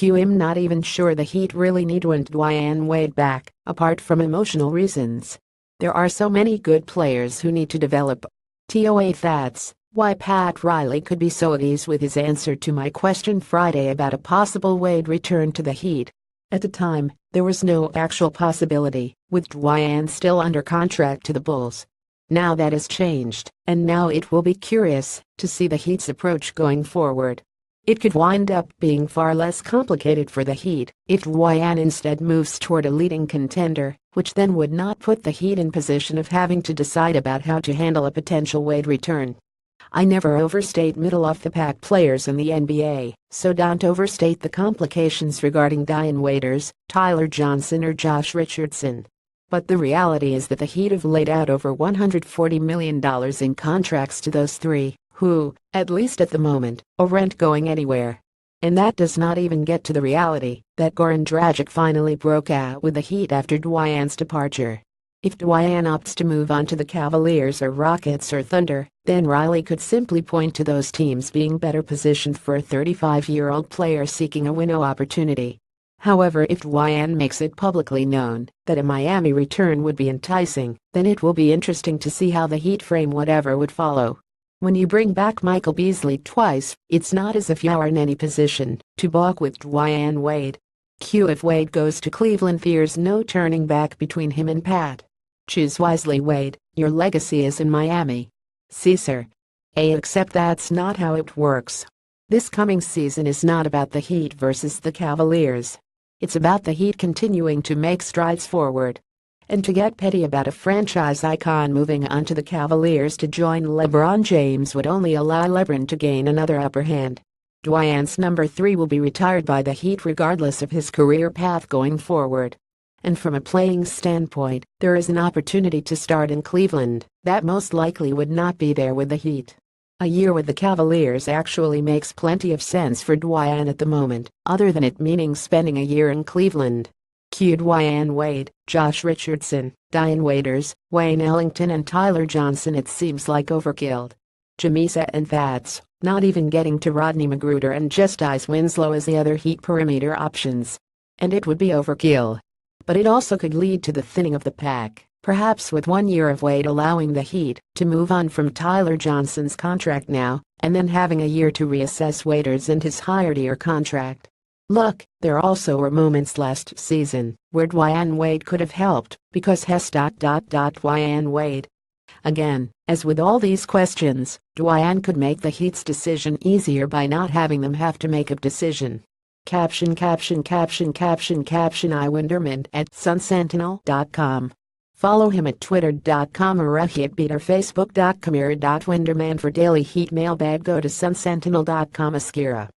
I'm not even sure the Heat really need Dwyane Wade back, apart from emotional reasons. There are so many good players who need to develop. That's why Pat Riley could be so at ease with his answer to my question Friday about a possible Wade return to the Heat. At the time, there was no actual possibility, with Dwyane still under contract to the Bulls. Now that has changed, and now it will be curious to see the Heat's approach going forward. It could wind up being far less complicated for the Heat if Dwyane instead moves toward a leading contender, which then would not put the Heat in position of having to decide about how to handle a potential Wade return. I never overstate middle-of-the-pack players in the NBA, so don't overstate the complications regarding Dwyane Wade, Tyler Johnson or Josh Richardson. But the reality is that the Heat have laid out over $140 million in contracts to those three, who, at least at the moment, aren't going anywhere. And that does not even get to the reality that Goran Dragic finally broke out with the Heat after Dwyane's departure. If Dwyane opts to move on to the Cavaliers or Rockets or Thunder, then Riley could simply point to those teams being better positioned for a 35-year-old player seeking a window opportunity. However, if Dwyane makes it publicly known that a Miami return would be enticing, then it will be interesting to see how the Heat frame whatever would follow. When you bring back Michael Beasley twice, it's not as if you are in any position to balk with Dwyane Wade. If Wade goes to Cleveland, there's no turning back between him and Pat. Choose wisely, Wade, your legacy is in Miami. See, sir. Except that's not how it works. This coming season is not about the Heat versus the Cavaliers. It's about the Heat continuing to make strides forward. And to get petty about a franchise icon moving on to the Cavaliers to join LeBron James would only allow LeBron to gain another upper hand. Dwyane's number 3 will be retired by the Heat regardless of his career path going forward. And from a playing standpoint, there is an opportunity to start in Cleveland that most likely would not be there with the Heat. A year with the Cavaliers actually makes plenty of sense for Dwyane at the moment, other than it meaning spending a year in Cleveland. Dwyane Wade, Josh Richardson, Dwyane Wade, Wayne Ellington and Tyler Johnson. It seems like overkill. Jamisa and that's not even getting to Rodney Magruder and Justice Winslow as the other Heat perimeter options. And it would be overkill. But it also could lead to the thinning of the pack, perhaps with 1 year of Wade allowing the Heat to move on from Tyler Johnson's contract now, and then having a year to reassess Wade's and his higher-tier contract. Look, there also were moments last season where Dwyane Wade could have helped because Dwyane Wade. Again, as with all these questions, Dwyane could make the Heat's decision easier by not having them have to make a decision. Caption Winderman at sunsentinel.com. Follow him at twitter.com or at facebook.com/Winderman for daily Heat mailbag. Go to sunsentinel.com.